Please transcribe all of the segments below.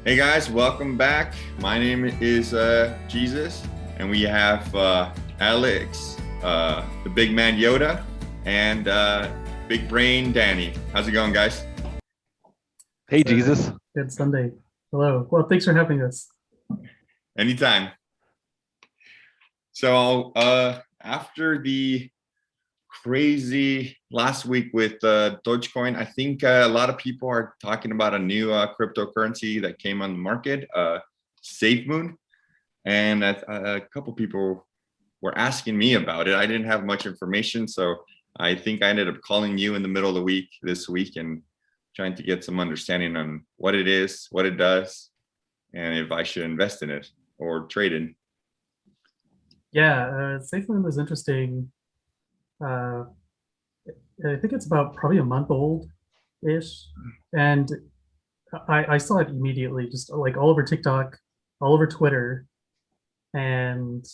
Hey guys, welcome back. My name is Jesus, and we have Alex, the big man Yoda, and big brain Danny. How's it going, guys? Hey, Jesus. Good Sunday. Hello. Well, thanks for having us. Anytime. So after the crazy last week with Dogecoin, I think a lot of people are talking about a new cryptocurrency that came on the market, SafeMoon, and a couple people were asking me about it. I didn't have much information, so I think I ended up calling you in the middle of the week this week and trying to get some understanding on what it is, what it does, and if I should invest in it or trade in. Yeah, SafeMoon was interesting. Uh, I think it's about probably a month old-ish, and I saw it immediately, just like all over TikTok, all over Twitter, and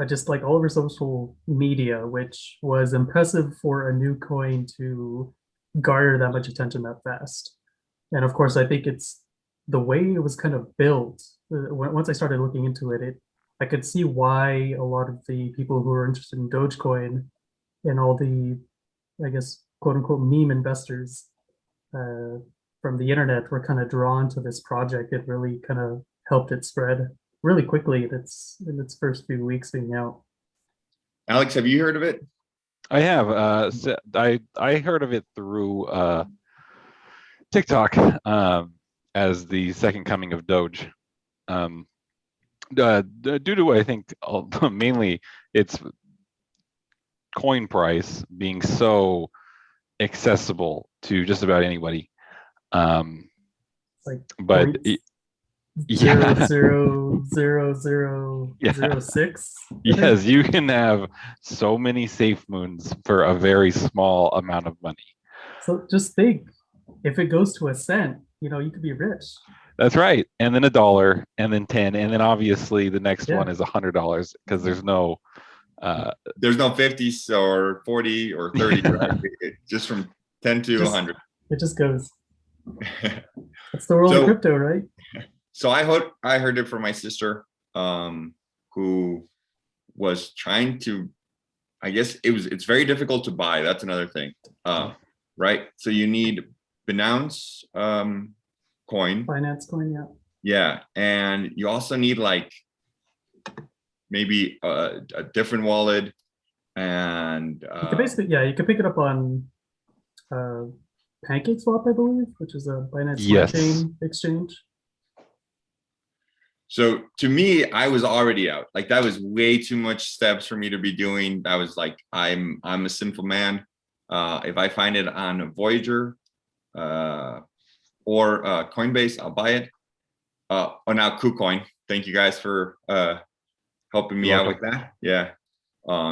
just like all over social media, which was impressive for a new coin to garner that much attention that fast. And of course, I think it's the way it was kind of built. Once I started looking into it, I could see why a lot of the people who were interested in Dogecoin and all the, I guess, quote unquote, meme investors from the internet were kind of drawn to this project. It really kind of helped it spread really quickly in its first few weeks being out. Alex, have you heard of it? I have. I heard of it through TikTok as the second coming of Doge. Due to, I think, mainly its coin price being so accessible to just about anybody. Like But zero yeah, zero zero zero Yeah. 0.06. yes, you can have so many safe moons for a very small amount of money. So just think, if it goes to a cent, you could be rich. That's right. And then $1, and then 10, and then obviously the next Yeah. one is $100 because there's no 50 or 40 or 30, right? Just from 10 to 100. It just goes. That's the world of crypto, right? So I heard it from my sister, who was trying to, I guess it's very difficult to buy. That's another thing, right? So you need Binance coin. Finance coin, yeah. Yeah, and you also need like maybe a different wallet, and You could basically, you could pick it up on PancakeSwap, I believe, which is a Binance Smart Chain exchange. So to me, I was already out. Like that was way too much steps for me to be doing. That was like, I'm a simple man. If I find it on Voyager or Coinbase, I'll buy it. Oh, now KuCoin. Thank you guys for helping me out with that. Yeah.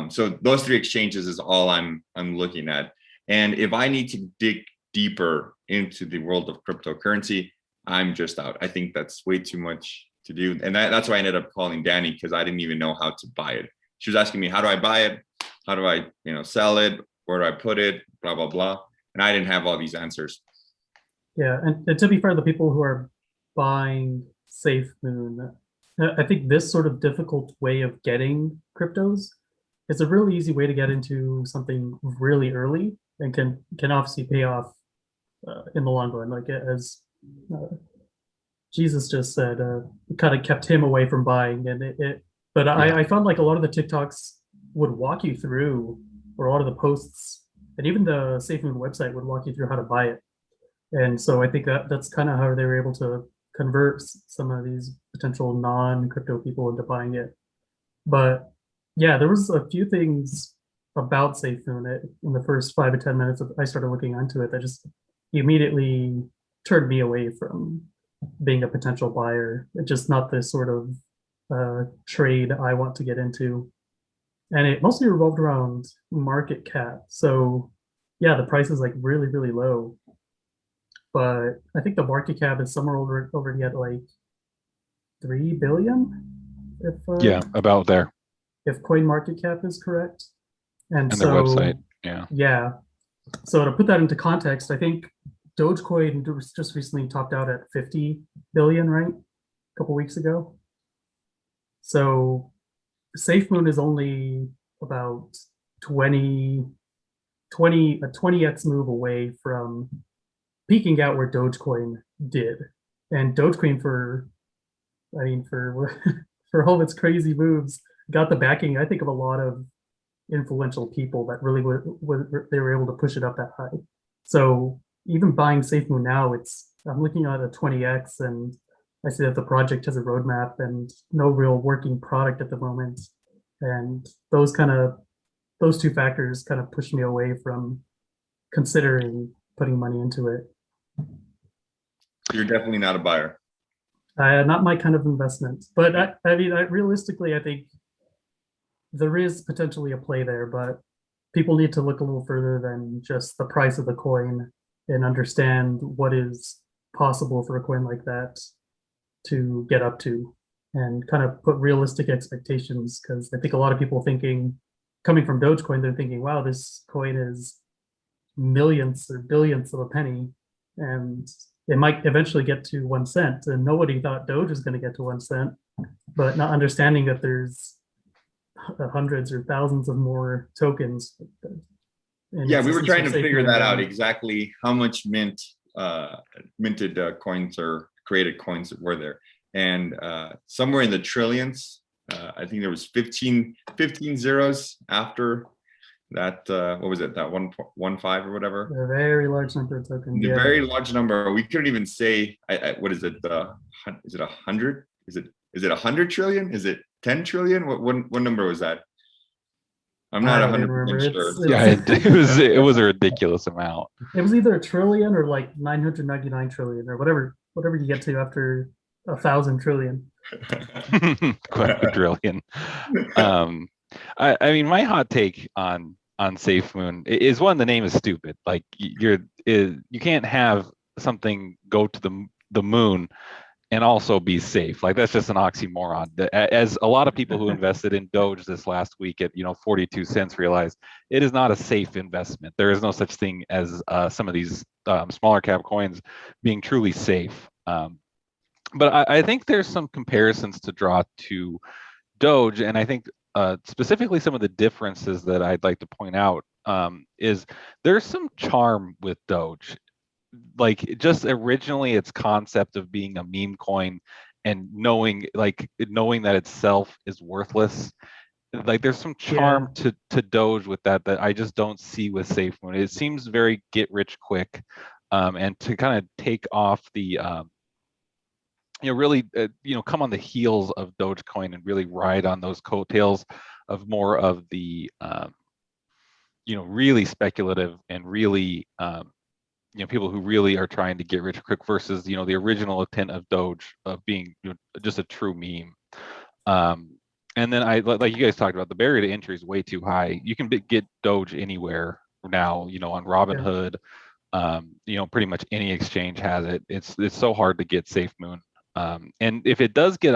So those three exchanges is all I'm looking at. And if I need to dig deeper into the world of cryptocurrency, I'm just out. I think that's way too much to do. And that's why I ended up calling Danny, because I didn't even know how to buy it. She was asking me, how do I buy it? How do I, sell it? Where do I put it? Blah, blah, blah. And I didn't have all these answers. Yeah, and to be fair, the people who are buying SafeMoon, I think this sort of difficult way of getting cryptos is a really easy way to get into something really early and can obviously pay off in the long run. Like as Jesus just said, it kind of kept him away from buying, and But I found like a lot of the TikToks would walk you through, or a lot of the posts, and even the SafeMoon website would walk you through how to buy it. And so I think that's kind of how they were able to convert some of these potential non-crypto people into buying it. But yeah, there was a few things about SafeMoon in the first 5 to 10 minutes I started looking into it that just immediately turned me away from being a potential buyer. It's just not the sort of trade I want to get into. And it mostly revolved around market cap. So yeah, the price is like really, really low. But I think the market cap is somewhere already at like 3 billion. If about there. If coin market cap is correct. And so their website, yeah. So to put that into context, I think Dogecoin just recently topped out at 50 billion, right? A couple weeks ago. So SafeMoon is only about 20, 20x move away from peaking out where Dogecoin did. And Dogecoin for for all of its crazy moves, got the backing, I think, of a lot of influential people that really they were able to push it up that high. So even buying SafeMoon now, I'm looking at a 20x, and I see that the project has a roadmap and no real working product at the moment. And those two factors kind of push me away from considering putting money into it. You're definitely not a buyer. Not my kind of investment, but realistically, I think there is potentially a play there, but people need to look a little further than just the price of the coin and understand what is possible for a coin like that to get up to, and kind of put realistic expectations. Because I think a lot of people coming from Dogecoin, they're thinking, wow, this coin is millions or billions of a penny, and it might eventually get to 1 cent. And nobody thought Doge was going to get to 1 cent, but not understanding that there's hundreds or thousands of more tokens. And Yeah, we were trying to SafeMoon figure that out now. exactly how much minted coins or created coins were there, and somewhere in the trillions. I think there was 15 zeros after that. What was it? That 1.15 or whatever. A very large number of tokens. The Yeah. very large number. We couldn't even say. What is it? Is it 100? Is it 100 trillion? Is it 10 trillion? What number was that? I'm not I don't even 100% remember. sure. Yeah, it was a ridiculous amount. It was either a trillion or like 999 trillion or whatever you get to after 1,000 trillion. Quadrillion. I mean, my hot take on SafeMoon is, one, the name is stupid. Like, you can't have something go to the moon and also be safe. Like, that's just an oxymoron. As a lot of people who invested in Doge this last week at 42 cents realized, it is not a safe investment. There is no such thing as some of these smaller cap coins being truly safe. But I think there's some comparisons to draw to Doge, and I think specifically some of the differences that I'd like to point out is there's some charm with Doge. Like, just originally its concept of being a meme coin and knowing that itself is worthless. Like, there's some charm to Doge with that I just don't see with SafeMoon. It seems very get rich quick, and to kind of take off the really come on the heels of Dogecoin and really ride on those coattails of more of the really speculative and really people who really are trying to get rich quick versus the original intent of Doge of being just a true meme. And then like you guys talked about, the barrier to entry is way too high. You can get Doge anywhere now, on Robinhood. Pretty much any exchange has it. It's so hard to get SafeMoon. And if it does get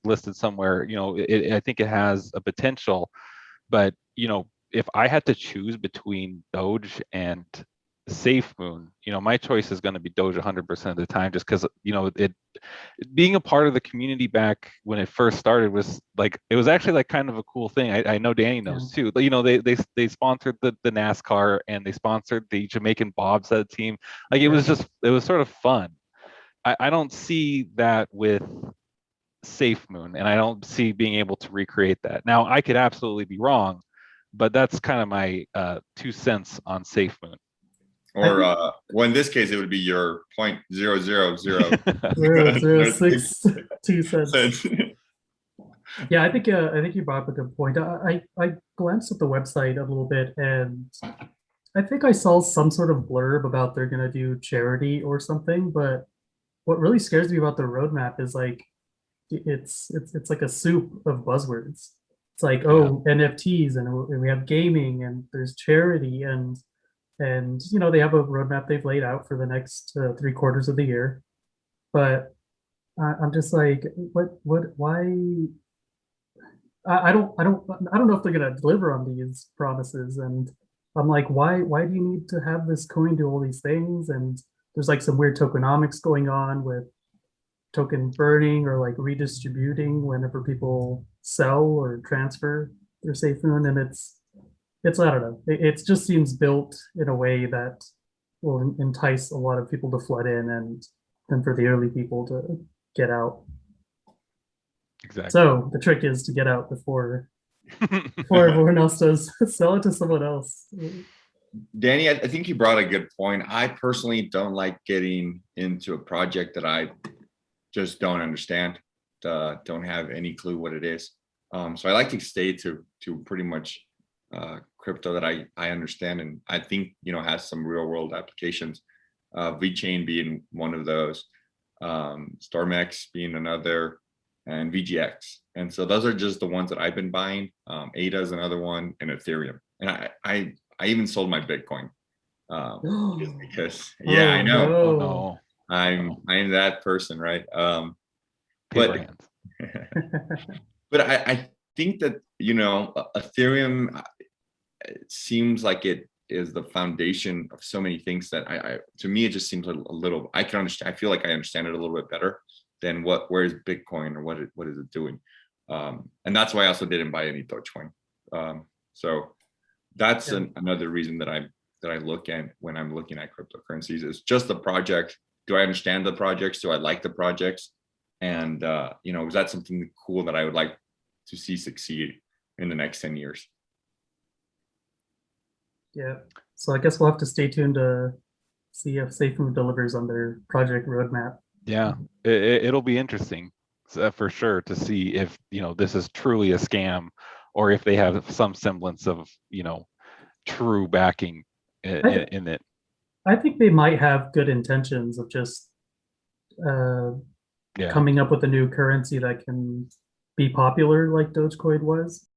listed somewhere, I think it has a potential. But if I had to choose between Doge and SafeMoon, my choice is going to be Doge 100% of the time, just because it being a part of the community back when it first started was like, it was actually like kind of a cool thing. I know Danny knows too. But they sponsored the NASCAR, and they sponsored the Jamaican bobsled team. Like, it was sort of fun. I don't see that with SafeMoon, and I don't see being able to recreate that. Now, I could absolutely be wrong, but that's kind of my 2 cents on SafeMoon. Or well, in this case, it would be your 0.0002 cents. Yeah, I think you brought up a good point. I glanced at the website a little bit, and I think I saw some sort of blurb about they're gonna do charity or something. But what really scares me about the roadmap is like it's like a soup of buzzwords. It's like, NFTs, and we have gaming, and there's charity, and they have a roadmap they've laid out for the next 3 quarters of the year. But I'm just like, why? I don't know if they're gonna deliver on these promises. And I'm like, why do you need to have this coin do all these things? And there's like some weird tokenomics going on with token burning or like redistributing whenever people sell or transfer their SafeMoon, and it's I don't know. It just seems built in a way that will entice a lot of people to flood in, and then for the early people to get out. Exactly. So the trick is to get out before everyone else does. Sell it to someone else. Danny, I think you brought a good point. I personally don't like getting into a project that I just don't understand, don't have any clue what it is. So I like to stay to pretty much crypto that I understand, and I think, you know, has some real world applications. VeChain being one of those, StormX being another, and VGX. And so those are just the ones that I've been buying. ADA is another one, and Ethereum. And I even sold my Bitcoin just because. Yeah, I know. Oh no. I'm that person, right? Paper But hands. but I think that, you know, Ethereum, it seems like it is the foundation of so many things that I to me it just seems a little, I can understand. I feel like I understand it a little bit better than where is Bitcoin or what is it doing. And that's why I also didn't buy any Dogecoin. So that's another reason that I look at when I'm looking at cryptocurrencies, is just the project. Do I understand the projects? Do I like the projects? And you know, is that something cool that I would like to see succeed in the next 10 years? Yeah. So I guess we'll have to stay tuned to see if SafeMoon delivers on their project roadmap. Yeah, it'll be interesting for sure to see if, you know, this is truly a scam, or if they have some semblance of, you know, true backing in it. I think they might have good intentions of just coming up with a new currency that can be popular like Dogecoin was.